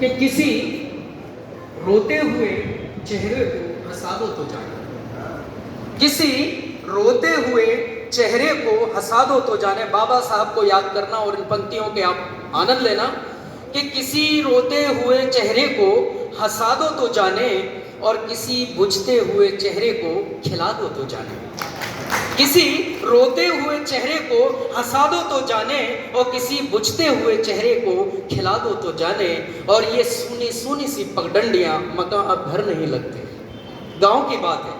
कि किसी रोते हुए चेहरे को हंसा दो तो जाने, किसी रोते हुए चेहरे को हंसा दो तो जाने। बाबा साहब को याद करना और इन पंक्तियों के आप आनंद लेना कि किसी रोते हुए चेहरे को हंसा दो तो जाने और किसी बुझते हुए चेहरे को खिला दो तो जाने। किसी रोते हुए चेहरे को हंसा दो तो जाने और किसी बुझते हुए चेहरे को खिला दो तो जाने। और ये सूनी सूनी सी पगडंडियां मकान अब घर नहीं लगते। गांव की बात है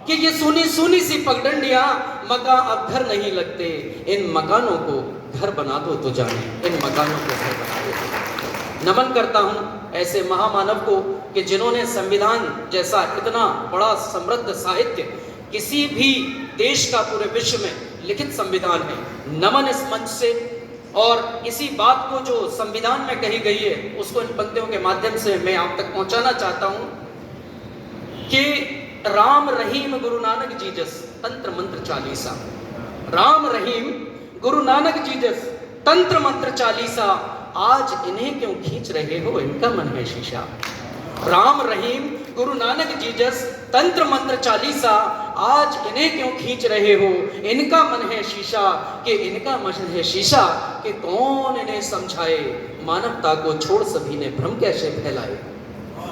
कि ये सूनी सूनी सी पगडंडियां मकान अब घर नहीं लगते। इन मकानों को घर बना दो तो जाने, इन मकानों को घर बना दो तो जाने। नमन करता हूं ऐसे महामानव को कि जिन्होंने संविधान जैसा इतना बड़ा समृद्ध साहित्य, किसी भी देश का पूरे विश्व में लिखित संविधान है। नमन इस मंच से और इसी बात को जो संविधान में कही गई है उसको इन पंक्तियों के माध्यम से मैं आप तक पहुंचाना चाहता हूं कि राम रहीम गुरु नानक जी जस तंत्र मंत्र चालीसा। राम रहीम गुरु नानक जी जस तंत्र मंत्र चालीसा, आज इन्हें क्यों खींच रहे हो, इनका मन है शीशा। राम रहीम गुरु नानक जी जस तंत्र मंत्र चालीसा, आज इन्हें क्यों खींच रहे हो, इनका मन है शीशा। कि इनका मन है शीशा कि कौन इन्हें समझाए, मानवता को छोड़ सभी ने भ्रम कैसे फैलाए।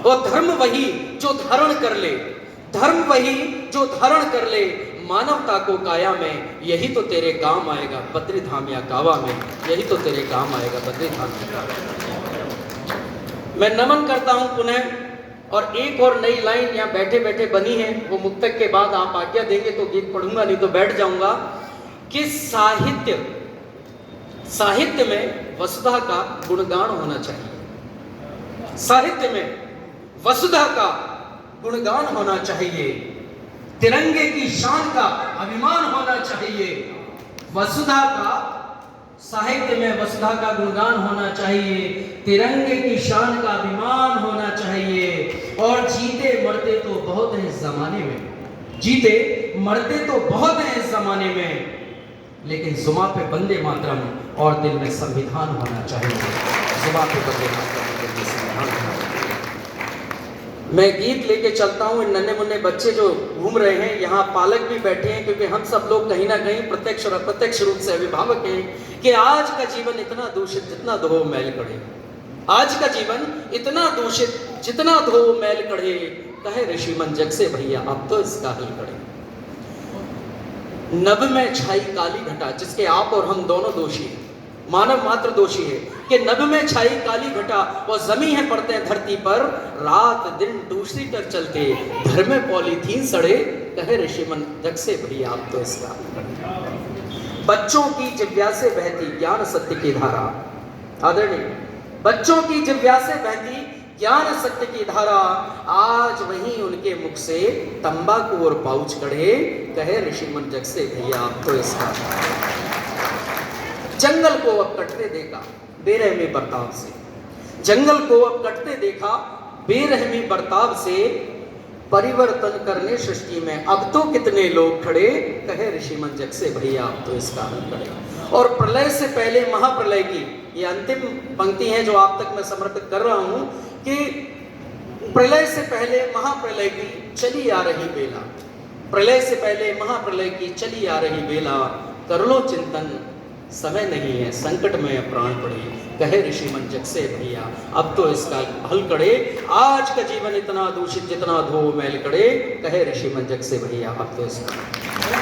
और धर्म वही जो धारण कर ले, धर्म वही जो धारण कर ले, मानवता को काया में, यही तो तेरे काम आएगा बद्री धाम या कावा में, यही तो तेरे काम आएगा बद्री धाम या कावा में। मैं नमन करता हूं पुनः। और एक और नई लाइन यहाँ बैठे बैठे बनी है, वो मुक्तक के बाद आप आज्ञा देंगे तो गीत पढ़ूंगा, नहीं तो बैठ जाऊंगा। कि साहित्य में वसुधा का गुणगान होना चाहिए, साहित्य में वसुधा का गुणगान होना चाहिए, तिरंगे की शान का अभिमान होना चाहिए। वसुधा का, साहित्य में वसुधा का गुणगान होना चाहिए, तिरंगे की शान का अभिमान होना चाहिए। और जीते मरते तो बहुत हैं इस जमाने में, जीते मरते तो बहुत हैं इस जमाने में, लेकिन जुबान पे वंदे मातरम और दिल में संविधान होना चाहिए। जुबान पे वंदे मातरम और दिल में संविधान होना चाहिए। मैं गीत लेके चलता हूँ। इन नन्हे मुन्ने बच्चे जो घूम रहे हैं, यहाँ पालक भी बैठे हैं, क्योंकि हम सब लोग कहीं ना कहीं प्रत्यक्ष और अप्रत्यक्ष रूप से अभिभावक हैं कि आज का जीवन इतना दूषित जितना धो मैल कढ़े, आज का जीवन इतना दूषित जितना धो मैल कढ़े, कहे ऋषि मन जग से भैया अब तो इसका हल करें। नभ में छाई काली घटा, जिसके आप और हम दोनों दोषी हैं, मानव मात्र दोषी है कि नभ में छाई काली घटा, वो जमी है पड़ते हैं धरती पर, रात दिन दूसरी तर चलते, घर में पॉलीथीन सड़े, कहे ऋषि मन जग से भैया आप तो इसका हल करें। बच्चों की जिव्या से बहती ज्ञान सत्य की धारा, आदरणीय, बच्चों की जिव्या से बहती ज्ञान सत्य की धारा, आज वहीं उनके मुख से तंबाकू और पाउच कढ़े, कहे ऋषि मन जग से भैया आप तो इसका। जंगल को अब कटते देखा बेरहमी बर्ताव से, जंगल को अब कटते देखा बेरहमी बर्ताव से, परिवर्तन करने सृष्टि में अब तो कितने लोग खड़े, कहे ऋषि मन जग से भैया अब तो इसका हल करें। और प्रलय से पहले महाप्रलय की ये अंतिम पंक्ति है जो आप तक मैं समर्पित कर रहा हूं कि प्रलय से पहले महाप्रलय की चली आ रही बेला, प्रलय से पहले महाप्रलय की चली आ रही बेला, कर लो चिंतन समय नहीं है संकट में प्राण पड़े, कहे ऋषि मन जग से भैया अब तो इसका हल कड़े। आज का जीवन इतना दूषित जितना धो मैल कड़े, कहे ऋषि मन जग से भैया अब तो इसका